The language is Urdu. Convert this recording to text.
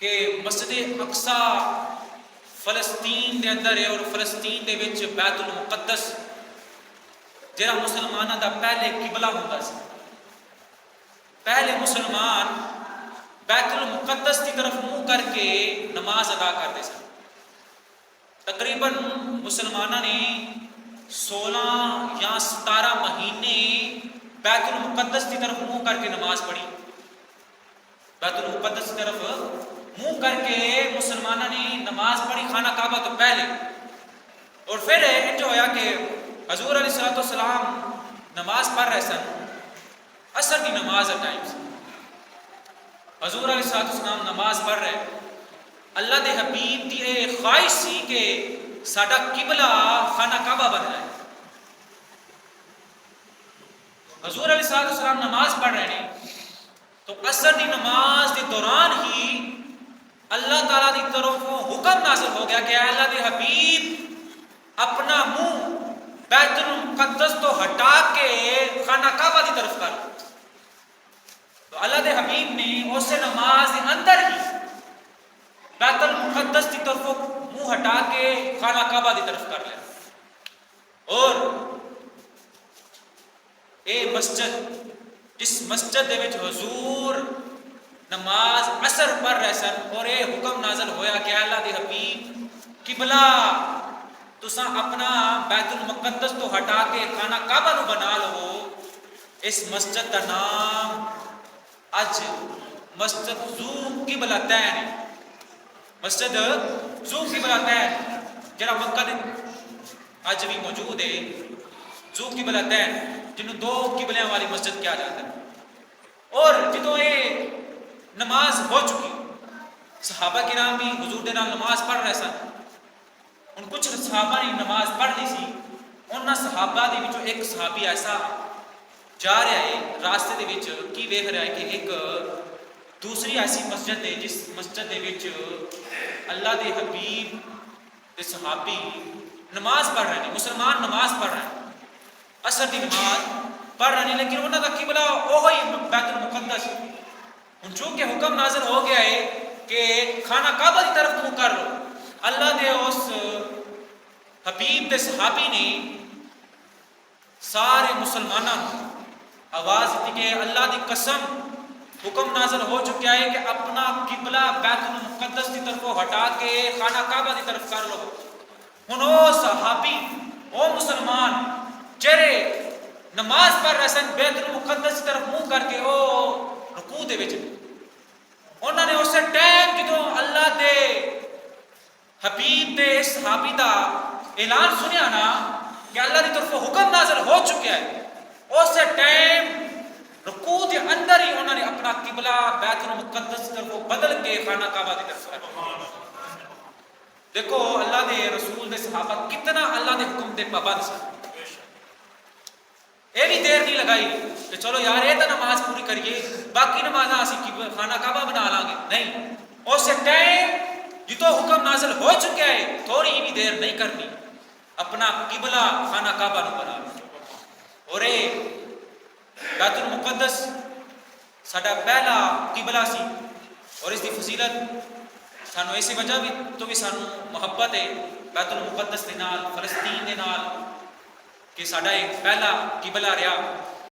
کہ مسجد اقصا فلسطین دے اندر ہے، اور فلسطین دے وچ بیت المقدس جہاں مسلمانوں دا پہلے قبلہ ہوندا سی. پہلے مسلمان بیت المقدس کی طرف منہ کر کے نماز ادا کرتے سن. تقریباً مسلمانوں نے 16 یا 17 مہینے بیت المقدس کی طرف منہ کر کے نماز پڑھی. بیت المقدس کی طرف منہ کر کے مسلمانوں نے نماز پڑھی خانہ کعبہ تو پہلے. اور پھر انج ہویا کہ حضور علیہ السلام نماز پڑھ رہے سن، عصر کی نماز ہے ٹائم سے. حضور علیہ السلام نماز پڑھ رہے، اللہ دے حبیب دی اے خواہش سی کہ ساڈا قبلہ خانہ کعبہ بن جائے. حضور علیہ السلام نماز پڑھ رہے ہیں تو عصر دی نماز دے دوران ہی اللہ تعالیٰ دی طرف حکم نازل ہو گیا کہ اے اللہ دے حبیب اپنا منہ بیت المقدس تو ہٹا کے خانہ کعبہ دی طرف کر. تو اللہ دے حبیب نے اس نماز دے اندر ہی بیت المقدس کی طرف منہ ہٹا کے خانہ کعبہ دی طرف کر لیا. اور اے مسجد، جس مسجد دے وچ حضور نماز عصر پڑھ رہے سن، اور اے حکم نازل ہویا کہ اللہ دے حبیب قبلہ تساں اپنا بیت المقدس تو ہٹا کے خانہ کعبہ نو بنا لو. اس مسجد کا نام اج مسجد ذو قبلتین، مسجد ذو قبلتین جڑا مکہ دے اج بھی موجود ہے. ذو قبلتین جنہوں 2 قبلیاں والی مسجد کیا جاتا ہے. اور جدوں یہ نماز ہو چکی، صحابہ کرام بھی حضور دے نال نماز پڑھ رہے سن. ان کچھ صحابہ نے نماز پڑھ لی سی، انہاں صحابہ دے وچوں ایک صحابی ایسا جا رہا ہے راستے دے وچ کی ویکھ رہا ہے کہ ایک دوسری ایسی مسجد ہے جس مسجد دے وچ اللہ دے حبیب دے صحابی نماز پڑھ رہے ہیں، مسلمان نماز پڑھ رہے ہیں، عصر دی نماز پڑھ رہے ہیں، لیکن انہاں دا قبلہ وہی بیت المقدس. ہن چونکہ حکم نازل ہو گیا ہے کہ خانہ کعبہ کی طرف منہ کر لو، اللہ دے اس حبیب دے صحابی نے سارے مسلمانوں آواز دی کہ اللہ دی قسم حکم نازل ہو چکا ہے کہ اپنا قبلہ بیت المقدس کی طرف ہٹا کے خانہ کعبہ کی طرف کر لو. ہن او صحابی، او مسلمان جڑے نماز پڑھ رہے سن بیت المقدس کی طرف منہ کر کے او رکوع دے وچ، انہوں نے اس ٹائم جدوں اللہ دے حبیب دے صحابی دا اعلان سنیا نا کہ اللہ دی طرف حکم نازل ہو چکا ہے، اس ٹائم رکوع دے اندر ہی انہوں نے اپنا قبلہ بیت المقدس کی طرف بدل کے خانہ کعبہ کی طرف کر. دیکھو اللہ دے رسول دے صحابہ کتنا اللہ دے حکم دے پابند سن. یہ بھی دیر نہیں لگائی کہ چلو یار یہ تو نماز پوری کریے باقی نمازاں اسی خانہ کعبہ بنا لیں گے. نہیں، اس ٹائم جدو حکم نازل ہو چکا ہے تھوڑی بھی دیر نہیں کرنی، اپنا قبلہ خانہ کعبہ نو بنا لو. اور یہ بیت المقدس ساڈا پہلا قبلہ سی، اور اس کی فضیلت سانو اسی وجہ تو بھی سانو محبت ہے بیت المقدس دے نال، فلسطین دے نال، کہ ساڈا ایک پہلا قبلہ رہا.